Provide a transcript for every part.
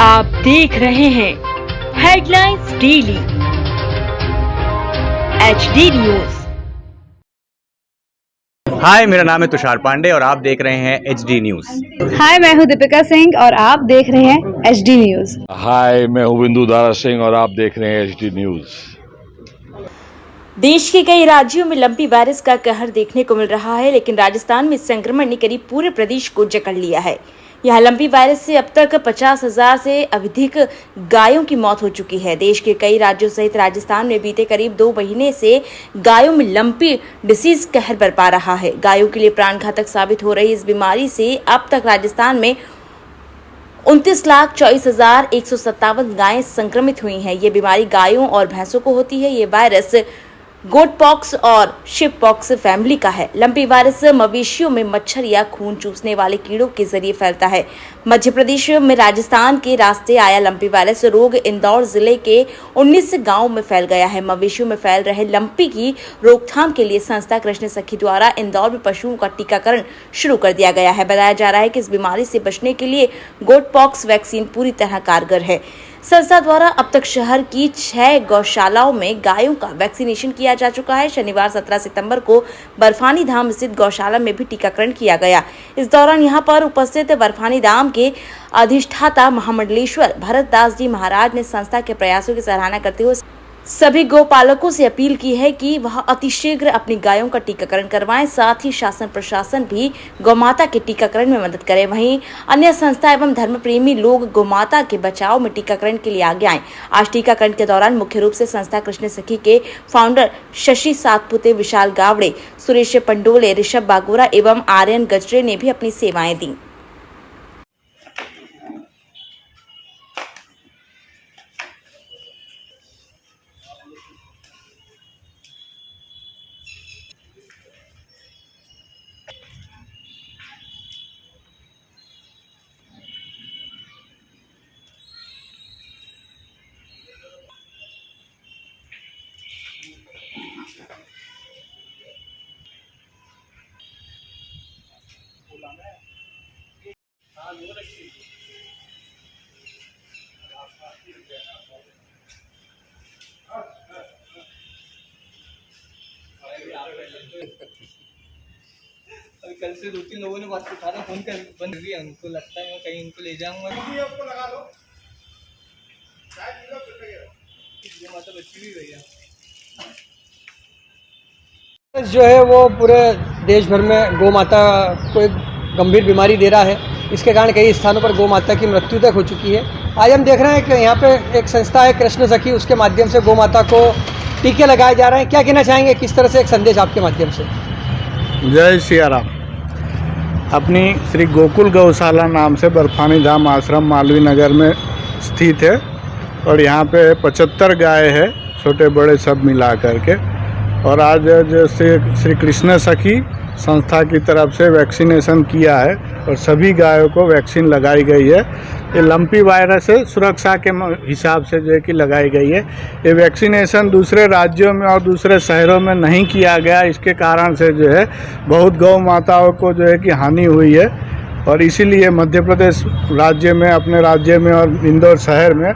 आप देख रहे हैं हेडलाइंस डेली HD न्यूज। हाय, मेरा नाम है तुषार पांडे और आप देख रहे हैं HD न्यूज। हाय, मैं हूं दीपिका सिंह और आप देख रहे हैं HD न्यूज। हाय, मैं हूं बिंदु दारा सिंह और आप देख रहे हैं HD न्यूज। देश के कई राज्यों में लंपी वायरस का कहर देखने को मिल रहा है, लेकिन राजस्थान में इस संक्रमण ने करीब पूरे प्रदेश को जकड़ लिया है। यहाँ लंपी वायरस से अब तक 50,000 से अधिक गायों की मौत हो चुकी है। देश के कई राज्यों सहित राजस्थान में बीते करीब 2 महीने से गायों में लंपी डिसीज कहर बरपा रहा है। गायों के लिए प्राणघातक साबित हो रही इस बीमारी से अब तक राजस्थान में 29,24,157 गायें संक्रमित हुई हैं। ये बीमारी गायों और भैंसों को होती है। ये वायरस गोट पॉक्स और शिप पॉक्स फैमिली का है। लंपी वायरस मवेशियों में मच्छर या खून चूसने वाले कीड़ों के जरिए फैलता है। मध्य प्रदेश में राजस्थान के रास्ते आया लंपी वायरस रोग इंदौर जिले के 19 गांवों में फैल गया है। मवेशियों में फैल रहे लंपी की रोकथाम के लिए संस्था कृष्ण सखी द्वारा इंदौर में पशुओं का टीकाकरण शुरू कर दिया गया है। बताया जा रहा है कि इस बीमारी से बचने के लिए गोट पॉक्स वैक्सीन पूरी तरह कारगर है। संस्था द्वारा अब तक शहर की 6 गौशालाओं में गायों का वैक्सीनेशन किया जा चुका है। शनिवार 17 सितंबर को बर्फानी धाम स्थित गौशाला में भी टीकाकरण किया गया। इस दौरान यहां पर उपस्थित बर्फानी धाम के अधिष्ठाता महामंडलेश्वर भरत दास जी महाराज ने संस्था के प्रयासों की सराहना करते हुए सभी गौपालकों से अपील की है कि वह अतिशीघ्र अपनी गायों का टीकाकरण करवाएं। साथ ही शासन प्रशासन भी गौमाता के टीकाकरण में मदद करे। वहीं अन्य संस्था एवं धर्म प्रेमी लोग गौमाता के बचाव में टीकाकरण के लिए आगे आए। आज टीकाकरण के दौरान मुख्य रूप से संस्था कृष्ण सखी के फाउंडर शशि सातपुते, विशाल गावड़े, सुरेश पंडोले, ऋषभ बागोरा एवं आर्यन गजरे ने भी अपनी सेवाएं दी। अभी कल से 2-3 लोगों ने बात उठाना फोन कर बंद कर दिया। उनको लगता है मैं कहीं इनको ले जाऊंगा। माता बच्ची भी भैया जो है वो पूरे देश भर में गौ माता को एक गंभीर बीमारी दे रहा है। इसके कारण कई स्थानों पर गौ माता की मृत्यु तक हो चुकी है। आज हम देख रहे हैं कि यहाँ पे एक संस्था है कृष्ण सखी, उसके माध्यम से गौ माता को टीके लगाए जा रहे हैं। क्या कहना चाहेंगे, किस तरह से एक संदेश आपके माध्यम से? जय सिया राम। अपनी श्री गोकुल गौशाला नाम से बर्फानी धाम आश्रम मालवीय नगर में स्थित है और यहाँ पे 75 गाय है, छोटे बड़े सब मिला करके। और आज जैसे श्री कृष्ण सखी संस्था की तरफ से वैक्सीनेशन किया है और सभी गायों को वैक्सीन लगाई गई है। ये लंपी वायरस से सुरक्षा के हिसाब से जो है कि लगाई गई है। ये वैक्सीनेशन दूसरे राज्यों में और दूसरे शहरों में नहीं किया गया। इसके कारण से जो है बहुत गौ माताओं को जो है कि हानि हुई है और इसीलिए मध्य प्रदेश राज्य में, अपने राज्य में और इंदौर शहर में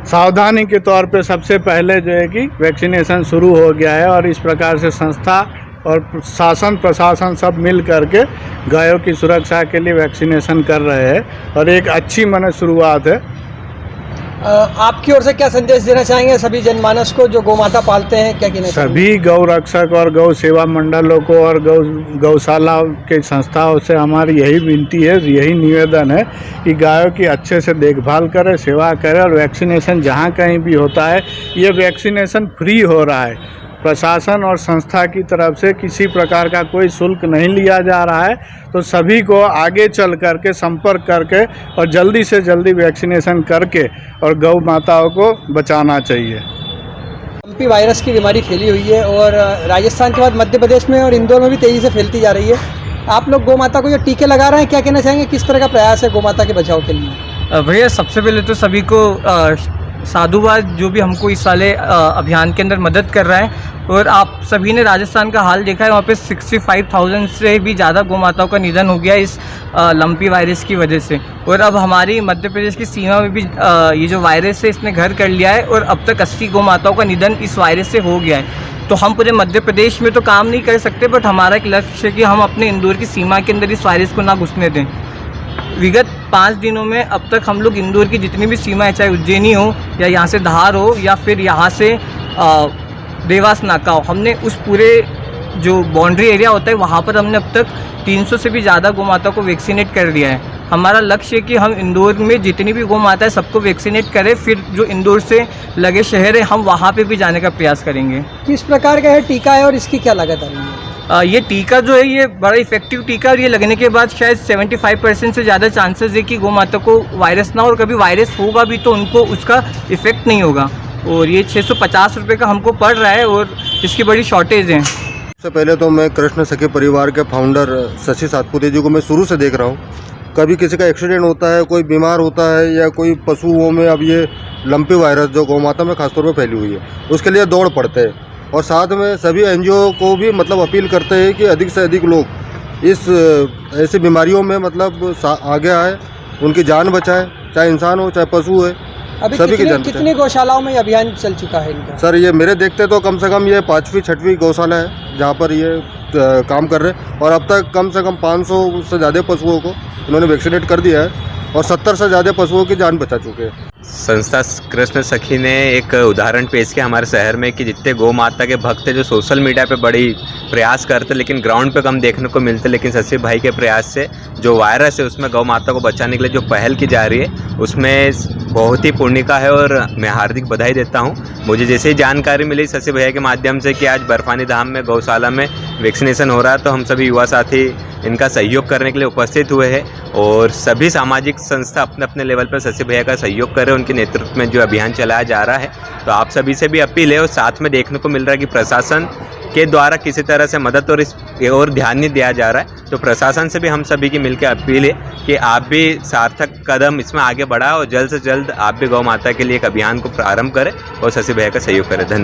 सावधानी के तौर पे सबसे पहले जो है कि वैक्सीनेशन शुरू हो गया है। और इस प्रकार से संस्था और शासन प्रशासन सब मिल करके गायों की सुरक्षा के लिए वैक्सीनेशन कर रहे हैं और एक अच्छी शुरुआत है। आपकी ओर से क्या संदेश देना चाहेंगे सभी जनमानस को जो गौ माता पालते हैं? क्या कहना चाहेंगे? सभी गौ रक्षक और गौ सेवा मंडलों को और गौशाला के संस्थाओं से हमारी यही विनती है, यही निवेदन है कि गायों की अच्छे से देखभाल करें, सेवा करें। और वैक्सीनेशन जहाँ कहीं भी होता है, ये वैक्सीनेशन फ्री हो रहा है। प्रशासन और संस्था की तरफ से किसी प्रकार का कोई शुल्क नहीं लिया जा रहा है। तो सभी को आगे चल करके संपर्क करके और जल्दी से जल्दी वैक्सीनेशन करके और गौ माताओं को बचाना चाहिए। लंपी वायरस की बीमारी फैली हुई है और राजस्थान के बाद मध्य प्रदेश में और इंदौर में भी तेज़ी से फैलती जा रही है। आप लोग गौ माता को जो टीके लगा रहे हैं, क्या कहना चाहेंगे, किस तरह का प्रयास है गौ माता के बचाव के लिए? भैया सबसे पहले तो सभी को साधुवाद जो भी हमको इस वाले अभियान के अंदर मदद कर रहा है। और आप सभी ने राजस्थान का हाल देखा है, वहाँ पे 65,000 से भी ज़्यादा गौ माताओं का निधन हो गया इस लंपी वायरस की वजह से। और अब हमारी मध्य प्रदेश की सीमा में भी ये जो वायरस है इसने घर कर लिया है और अब तक 80 गौ माताओं का निधन इस वायरस से हो गया है। तो हम पूरे मध्य प्रदेश में तो काम नहीं कर सकते, बट हमारा एक लक्ष्य है कि हम अपने इंदौर की सीमा के अंदर इस वायरस को ना घुसने दें। विगत 5 दिनों में अब तक हम लोग इंदौर की जितनी भी सीमा है, चाहे उज्जैनी हो या यहाँ से धार हो या फिर यहाँ से देवास नाका हो, हमने उस पूरे जो बाउंड्री एरिया होता है वहाँ पर हमने अब तक 300 से भी ज़्यादा गौ माता को वैक्सीनेट कर दिया है। हमारा लक्ष्य है कि हम इंदौर में जितनी भी गौ माता है सबको वैक्सीनेट करें, फिर जो इंदौर से लगे शहर है हम वहाँ पे भी जाने का प्रयास करेंगे। किस प्रकार का है टीका है और इसकी क्या लागत आ रही है? ये टीका जो है ये बड़ा इफेक्टिव टीका और ये लगने के बाद शायद 75% से ज़्यादा चांसेस है कि गौ माता को वायरस ना, और कभी वायरस होगा भी तो उनको उसका इफेक्ट नहीं होगा। और ये 650 रुपये का हमको पड़ रहा है और इसकी बड़ी शॉर्टेज है। सबसे पहले तो मैं कृष्ण सखी परिवार के फाउंडर शशि सातपुते जी को मैं शुरू से देख रहा हूँ। कभी किसी का एक्सीडेंट होता है, कोई बीमार होता है या कोई पशुओं में अब ये लंपी वायरस जो गौ माता में खासतौर पर फैली हुई है उसके लिए दौड़ पड़ते हैं। और साथ में सभी एनजीओ को भी मतलब अपील करते हैं कि अधिक से अधिक लोग इस ऐसी बीमारियों में मतलब आगे आए, उनकी जान बचाए, चाहे इंसान हो चाहे पशु है, अभी सभी की जान कितनी गौशालाओं में अभियान चल चुका है इनका? सर ये मेरे देखते तो कम से कम ये 5वीं-6वीं गौशाला है जहाँ पर ये काम कर रहे हैं। और अब तक कम से कम 500 से ज़्यादा पशुओं को इन्होंने वैक्सीनेट कर दिया है और 70 से ज़्यादा पशुओं की जान बचा चुके हैं। संस्था कृष्ण सखी ने एक उदाहरण पेश किया हमारे शहर में कि जितने गौ माता के भक्त हैं जो सोशल मीडिया पे बड़ी प्रयास करते लेकिन ग्राउंड पे कम देखने को मिलते, लेकिन शशि भाई के प्रयास से जो वायरस है उसमें गौ माता को बचाने के लिए जो पहल की जा रही है उसमें बहुत ही पुण्य का है और मैं हार्दिक बधाई देता हूँ। मुझे जैसे ही जानकारी मिली शशि भैया के माध्यम से कि आज बर्फानी धाम में गौशाला में वैक्सीनेशन हो रहा है, तो हम सभी युवा साथी इनका सहयोग करने के लिए उपस्थित हुए हैं और सभी सामाजिक संस्था अपने अपने लेवल पर शशि भैया का सहयोग कर रहे हैं। उनके नेतृत्व में जो अभियान चलाया जा रहा है, तो आप सभी से भी अपील है और साथ में देखने को मिल रहा है कि प्रशासन के द्वारा किसी तरह से मदद और इस और ध्यान नहीं दिया जा रहा है। तो प्रशासन से भी हम सभी की मिलकर अपील है कि आप भी सार्थक कदम इसमें आगे बढ़ाएं और जल्द से जल्द आप भी गौ माता के लिए एक अभियान को प्रारंभ करें और शशि भैया का सहयोग करें। धन्यवाद।